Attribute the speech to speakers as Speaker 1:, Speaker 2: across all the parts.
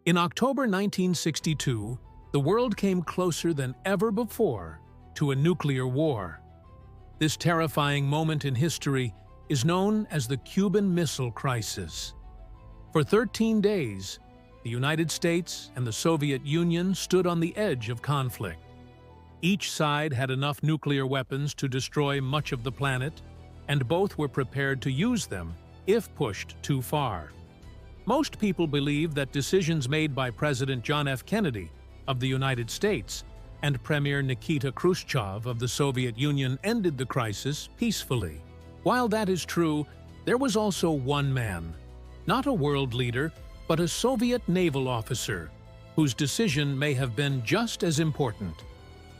Speaker 1: In October 1962, the world came closer than ever before to a nuclear war. This terrifying moment in history is known as the Cuban Missile Crisis. For 13 days, the United States and the Soviet Union stood on the edge of conflict. Each side had enough nuclear weapons to destroy much of the planet, and both were prepared to use them if pushed too far. Most people believe that decisions made by President John F. Kennedy of the United States and Premier Nikita Khrushchev of the Soviet Union ended the crisis peacefully. While that is true, there was also one man, not a world leader, but a Soviet naval officer, whose decision may have been just as important.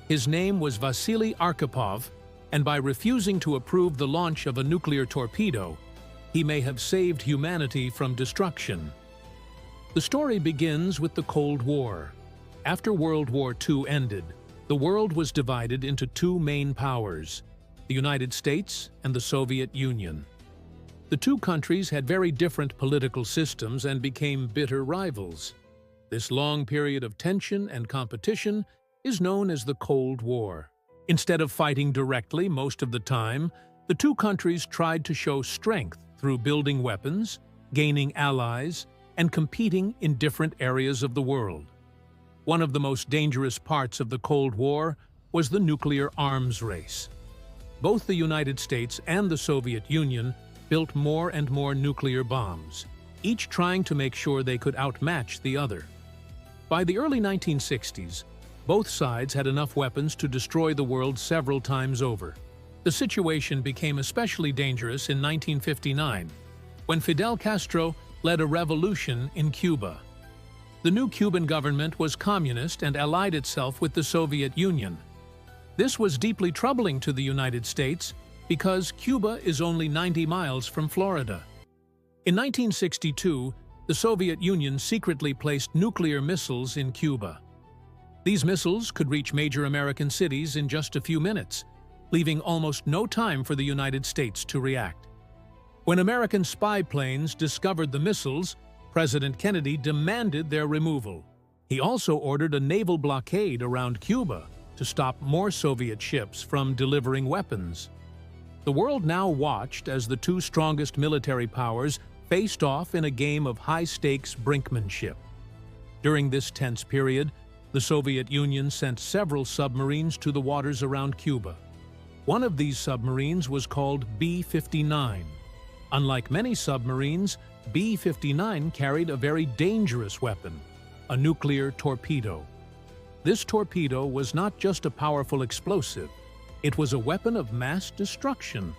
Speaker 1: His name was Vasily Arkhipov, and by refusing to approve the launch of a nuclear torpedo, he may have saved humanity from destruction. The story begins with the Cold War. After World War II ended, the world was divided into two main powers, the United States and the Soviet Union. The two countries had very different political systems and became bitter rivals. This long period of tension and competition is known as the Cold War. Instead of fighting directly most of the time, the two countries tried to show strength through building weapons, gaining allies, and competing in different areas of the world. One of the most dangerous parts of the Cold War was the nuclear arms race. Both the United States and the Soviet Union built more and more nuclear bombs, each trying to make sure they could outmatch the other. By the early 1960s, both sides had enough weapons to destroy the world several times over. The situation became especially dangerous in 1959, when Fidel Castro led a revolution in Cuba. The new Cuban government was communist and allied itself with the Soviet Union. This was deeply troubling to the United States because Cuba is only 90 miles from Florida. In 1962, the Soviet Union secretly placed nuclear missiles in Cuba. These missiles could reach major American cities in just a few minutes, leaving almost no time for the United States to react. When American spy planes discovered the missiles, President Kennedy demanded their removal. He also ordered a naval blockade around Cuba to stop more Soviet ships from delivering weapons. The world now watched as the two strongest military powers faced off in a game of high-stakes brinkmanship. During this tense period, the Soviet Union sent several submarines to the waters around Cuba. One of these submarines was called B-59. Unlike many submarines, B-59 carried a very dangerous weapon, a nuclear torpedo. This torpedo was not just a powerful explosive, it was a weapon of mass destruction.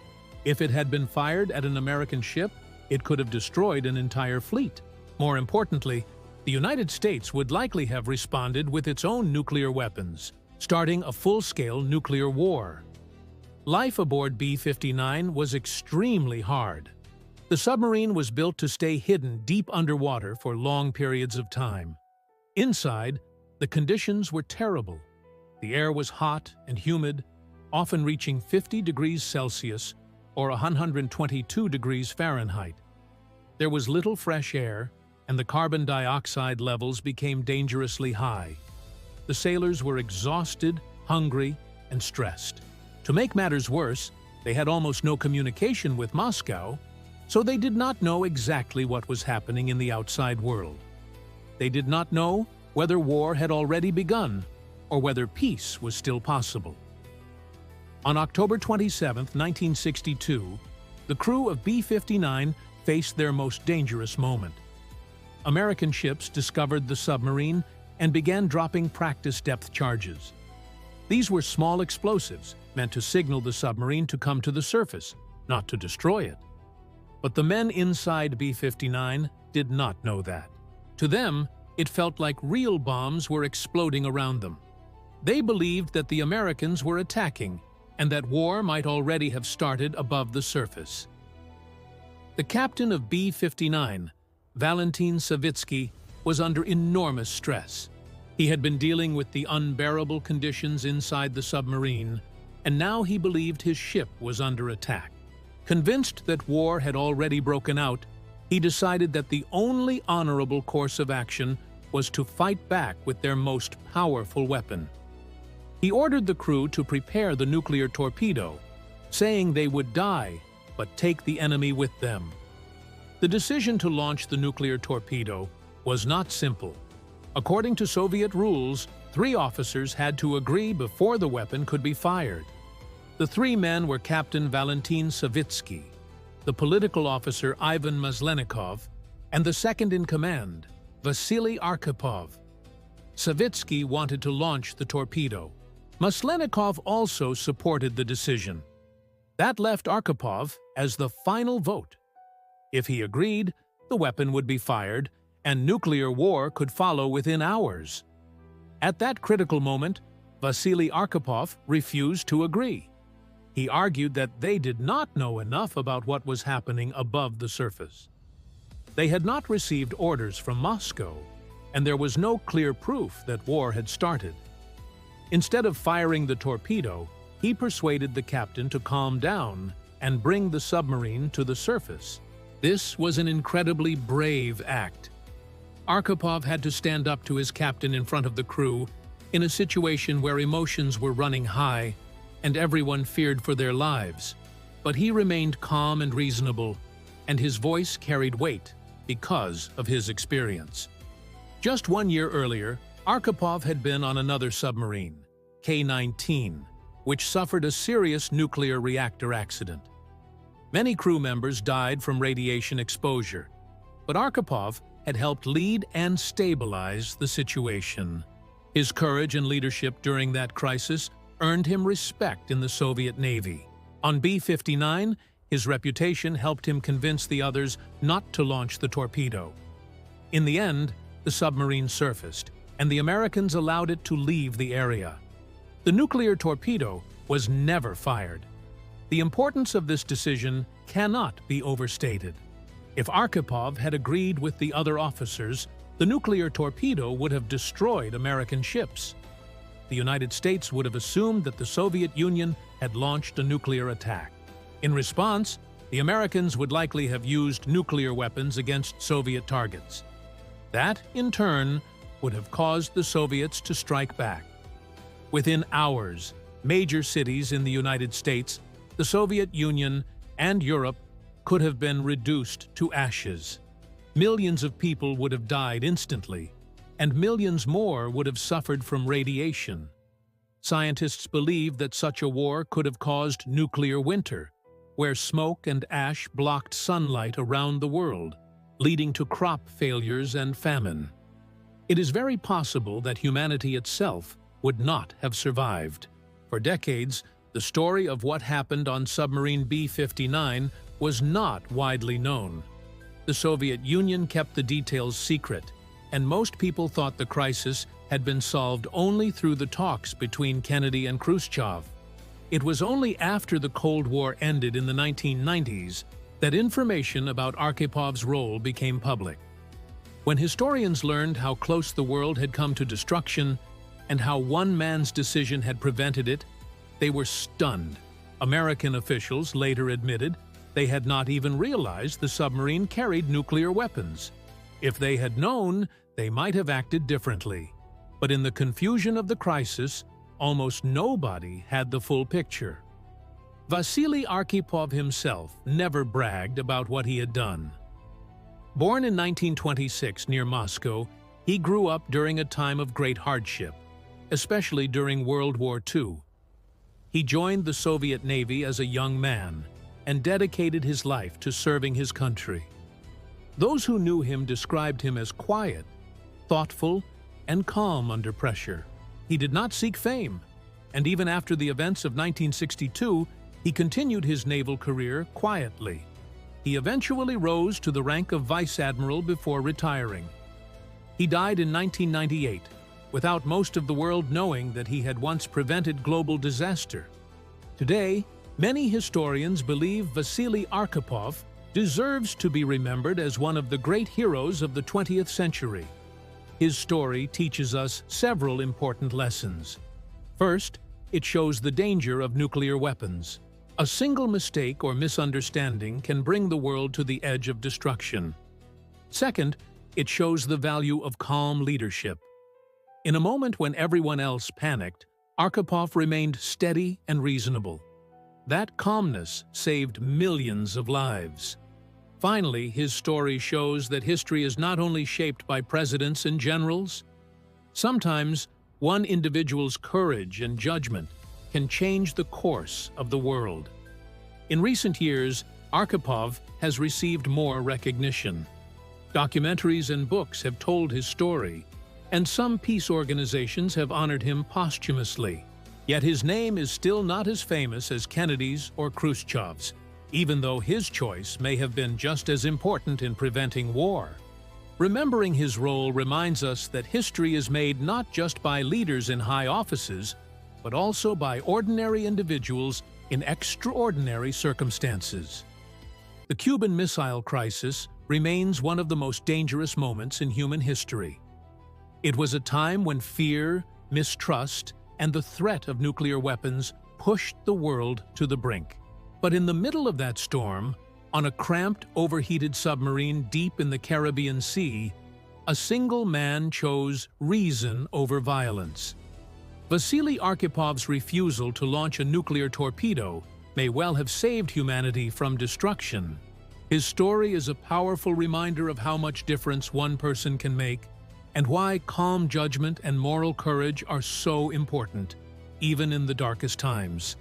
Speaker 1: If it had been fired at an American ship, it could have destroyed an entire fleet. More importantly, the United States would likely have responded with its own nuclear weapons, starting a full-scale nuclear war. Life aboard B-59 was extremely hard. The submarine was built to stay hidden deep underwater for long periods of time. Inside, the conditions were terrible. The air was hot and humid, often reaching 50 degrees Celsius or 122 degrees Fahrenheit. There was little fresh air, and the carbon dioxide levels became dangerously high. The sailors were exhausted, hungry, and stressed. To make matters worse, they had almost no communication with Moscow, so they did not know exactly what was happening in the outside world. They did not know whether war had already begun or whether peace was still possible. On October 27, 1962, the crew of B-59 faced their most dangerous moment. American ships discovered the submarine and began dropping practice depth charges. These were small explosives meant to signal the submarine to come to the surface, not to destroy it. But the men inside B-59 did not know that. To them, it felt like real bombs were exploding around them. They believed that the Americans were attacking and that war might already have started above the surface. The captain of B-59, Valentin Savitsky, was under enormous stress. He had been dealing with the unbearable conditions inside the submarine, and now he believed his ship was under attack. Convinced that war had already broken out, he decided that the only honorable course of action was to fight back with their most powerful weapon. He ordered the crew to prepare the nuclear torpedo, saying they would die, but take the enemy with them. The decision to launch the nuclear torpedo was not simple. According to Soviet rules, 3 officers had to agree before the weapon could be fired. The 3 men were Captain Valentin Savitsky, the political officer Ivan Maslenikov, and the second-in-command, Vasily Arkhipov. Savitsky wanted to launch the torpedo. Maslenikov also supported the decision. That left Arkhipov as the final vote. If he agreed, the weapon would be fired, and nuclear war could follow within hours. At that critical moment, Vasily Arkhipov refused to agree. He argued that they did not know enough about what was happening above the surface. They had not received orders from Moscow, and there was no clear proof that war had started. Instead of firing the torpedo, he persuaded the captain to calm down and bring the submarine to the surface. This was an incredibly brave act. Arkhipov had to stand up to his captain in front of the crew in a situation where emotions were running high and everyone feared for their lives. But he remained calm and reasonable, and his voice carried weight because of his experience. Just 1 year earlier, Arkhipov had been on another submarine, K-19, which suffered a serious nuclear reactor accident. Many crew members died from radiation exposure, but Arkhipov had helped lead and stabilize the situation. His courage and leadership during that crisis earned him respect in the Soviet Navy. On B-59, his reputation helped him convince the others not to launch the torpedo. In the end, the submarine surfaced, and the Americans allowed it to leave the area. The nuclear torpedo was never fired. The importance of this decision cannot be overstated. If Arkhipov had agreed with the other officers, the nuclear torpedo would have destroyed American ships. The United States would have assumed that the Soviet Union had launched a nuclear attack. In response, the Americans would likely have used nuclear weapons against Soviet targets. That, in turn, would have caused the Soviets to strike back. Within hours, major cities in the United States, the Soviet Union, and Europe could have been reduced to ashes. Millions of people would have died instantly, and millions more would have suffered from radiation. Scientists believe that such a war could have caused nuclear winter, where smoke and ash blocked sunlight around the world, leading to crop failures and famine. It is very possible that humanity itself would not have survived. For decades, the story of what happened on submarine B-59 was not widely known. The Soviet Union kept the details secret, and most people thought the crisis had been solved only through the talks between Kennedy and Khrushchev. It was only after the Cold War ended in the 1990s that information about Archipov's role became public. When historians learned how close the world had come to destruction and how one man's decision had prevented it, they were stunned. American officials later admitted they had not even realized the submarine carried nuclear weapons. If they had known, they might have acted differently. But in the confusion of the crisis, almost nobody had the full picture. Vasily Arkhipov himself never bragged about what he had done. Born in 1926 near Moscow, he grew up during a time of great hardship, especially during World War II. He joined the Soviet Navy as a young man and dedicated his life to serving his country. Those who knew him described him as quiet, thoughtful, and calm under pressure. He did not seek fame, and even after the events of 1962, he continued his naval career quietly. He eventually rose to the rank of vice admiral before retiring. He died in 1998, without most of the world knowing that he had once prevented global disaster. Today, many historians believe Vasily Arkhipov deserves to be remembered as one of the great heroes of the 20th century. His story teaches us several important lessons. First, it shows the danger of nuclear weapons. A single mistake or misunderstanding can bring the world to the edge of destruction. Second, It shows the value of calm leadership. In a moment when everyone else panicked, Arkhipov remained steady and reasonable. That calmness saved millions of lives. Finally, his story shows that history is not only shaped by presidents and generals. Sometimes, one individual's courage and judgment can change the course of the world. In recent years, Arkhipov has received more recognition. Documentaries and books have told his story, and some peace organizations have honored him posthumously. Yet his name is still not as famous as Kennedy's or Khrushchev's, even though his choice may have been just as important in preventing war. Remembering his role reminds us that history is made not just by leaders in high offices, but also by ordinary individuals in extraordinary circumstances. The Cuban Missile Crisis remains one of the most dangerous moments in human history. It was a time when fear, mistrust, and the threat of nuclear weapons pushed the world to the brink. But in the middle of that storm, on a cramped, overheated submarine deep in the Caribbean Sea, a single man chose reason over violence. Vasily Arkhipov's refusal to launch a nuclear torpedo may well have saved humanity from destruction. His story is a powerful reminder of how much difference one person can make and why calm judgment and moral courage are so important, even in the darkest times.